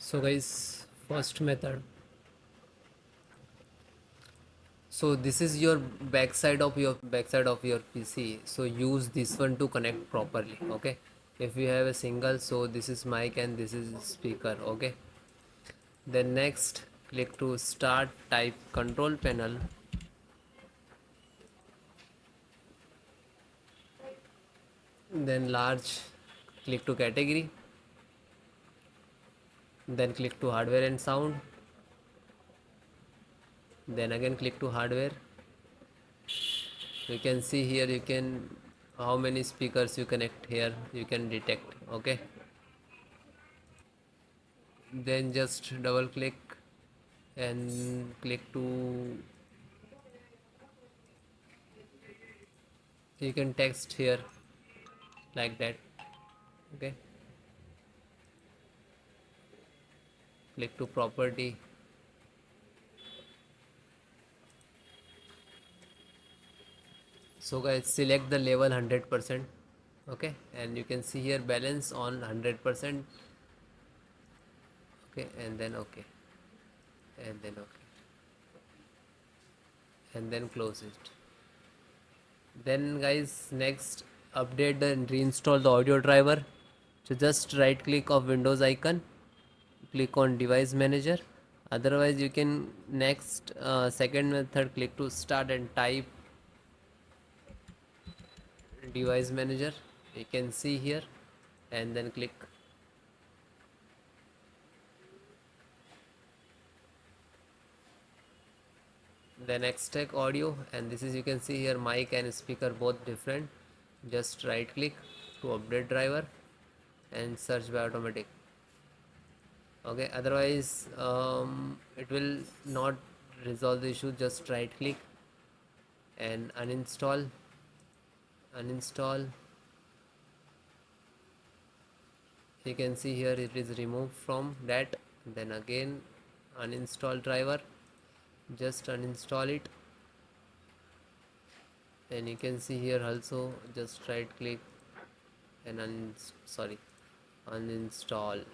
So guys, first method. So this is your backside of your PC. So use this one to connect properly. Okay. If you have a single, so this is mic and this is speaker. Okay. Then next, click to start. Type control panel. Then large. Click to category. Then click to hardware and sound. Then again click to hardware. You can see here, you can how many speakers you connect here, you can detect. Okay, then just double click and click to, you can text here like that. Okay, click to property. So guys, select the level 100%. Okay, and you can see here balance on 100%. Okay, and then okay, and then okay, and then close it. Then guys, next, update and reinstall the audio driver. So just right click of Windows icon, click on device manager. Otherwise you can next, second method, click to start and type device manager. You can see here, and then click. Then extract audio, and this is, you can see here, mic and speaker both different. Just right click to update driver and search by automatic. Okay, otherwise it will not resolve the issue. Just right click and uninstall. You can see here it is removed from that. Then again uninstall driver, just uninstall it. And you can see here also, just right click and uninstall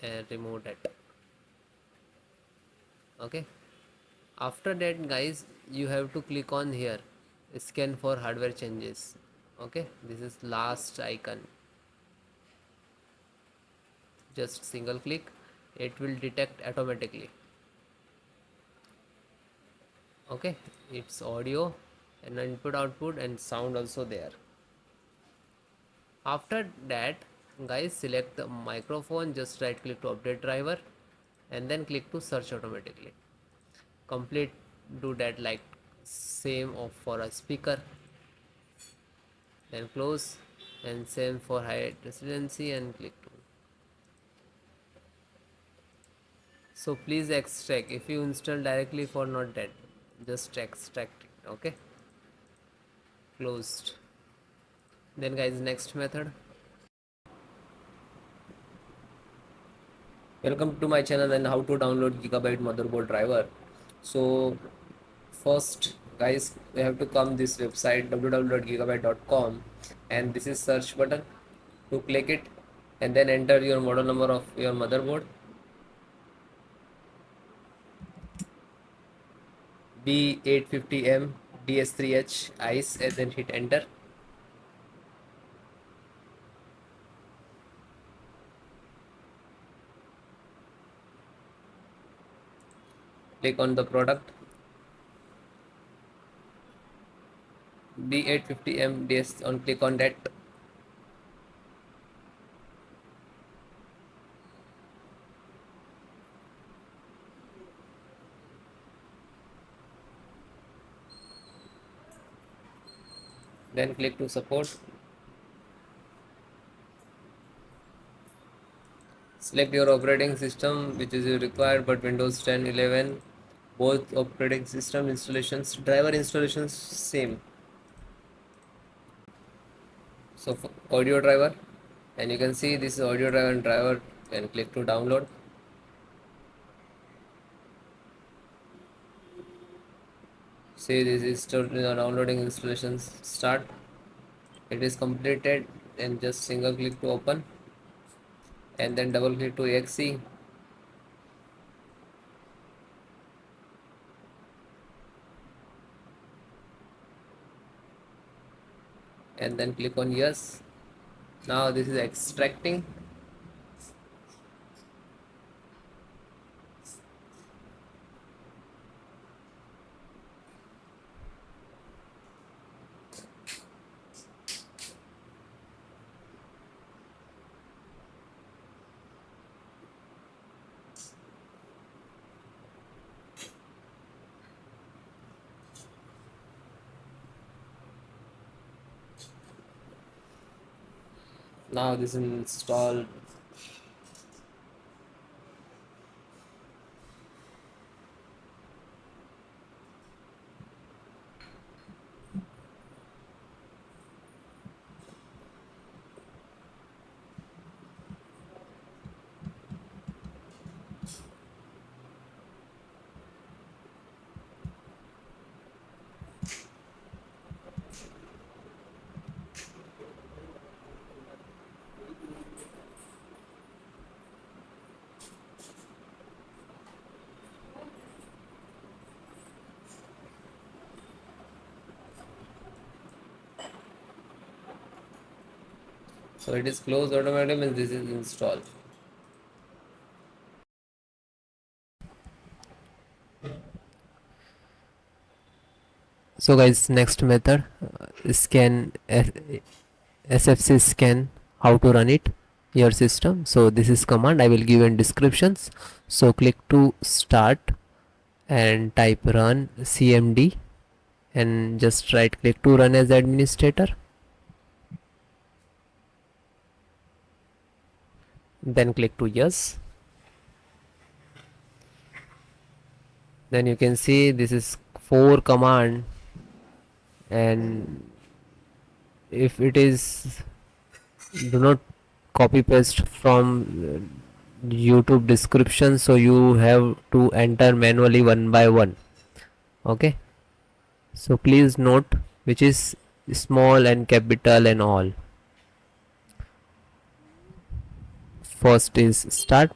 and remove that. Okay, after that guys, you have to click on here, scan for hardware changes. Okay, this is last icon. Just single click, it will detect automatically. Okay, it's audio and input output and sound also there. After that guys, select the microphone, just right click to update driver and then click to search automatically. Complete, do that like same of for a speaker, then close, and same for high residency and click to. So please extract, if you install directly for not that, just extract it. Okay, closed. Then guys, next method. Welcome to my channel and how to download Gigabyte motherboard driver. So first guys, we have to come this website www.gigabyte.com, and this is search button. To click it and then enter your model number of your motherboard, B850M DS3H ICE, and then hit enter. Click on the product B850M DS, on click on that. Then click to support. Select your operating system which is required, but Windows 10, 11, both operating system installations, driver installations same. So for audio driver, and you can see this is audio driver and driver, and click to download. See, this is still downloading. Installations start. It is completed, and just single click to open. and then double click to exe, and then click on yes. Now this is extracting. Now this is installed. So it is closed automatically and this is installed. So guys, next method, scan SFC scan, how to run it your system. So this is command I will give in descriptions. So click to start and type run cmd and just right click to run as administrator, then click to yes. Then you can see this is 4 command, and if it is, do not copy paste from YouTube description, so you have to enter manually one by one. Okay, so please note which is small and capital and all. First is start,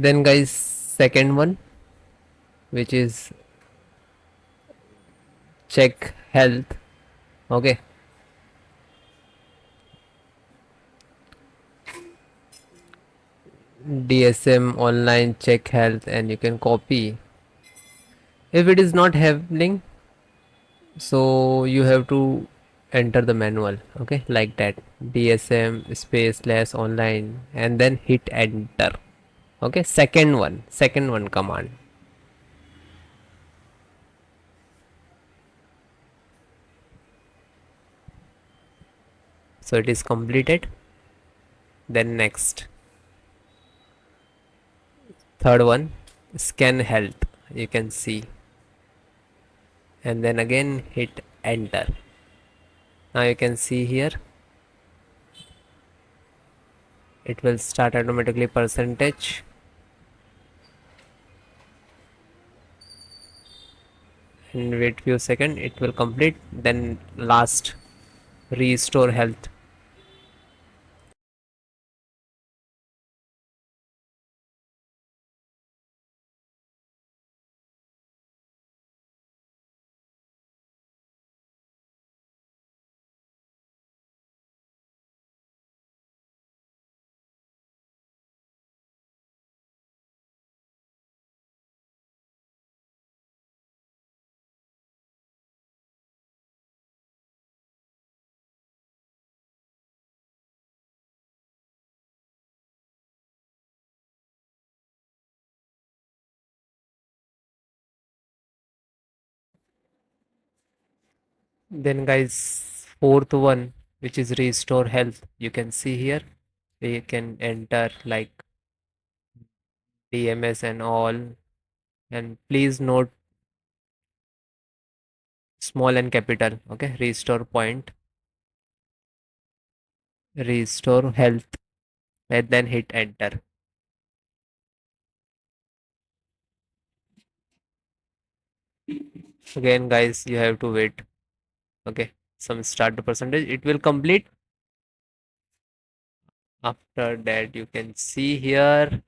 then guys second one, which is check health. Okay, DSM online check health, and you can copy. If it is not happening, so you have to enter the manual. Okay, like that, DSM space slash online and then hit enter. Okay, second one command. So it is completed. Then next, third one, scan health, you can see, and then again hit enter. Now you can see here it will start automatically percentage, and wait few seconds, it will complete. Then last, restore health. Then guys, fourth one, which is restore health, you can see here we can enter like DMS and all, and please note small and capital. Okay, restore point, restore health, and then hit enter. Again guys, you have to wait. Okay, some start the percentage, it will complete. After that you can see here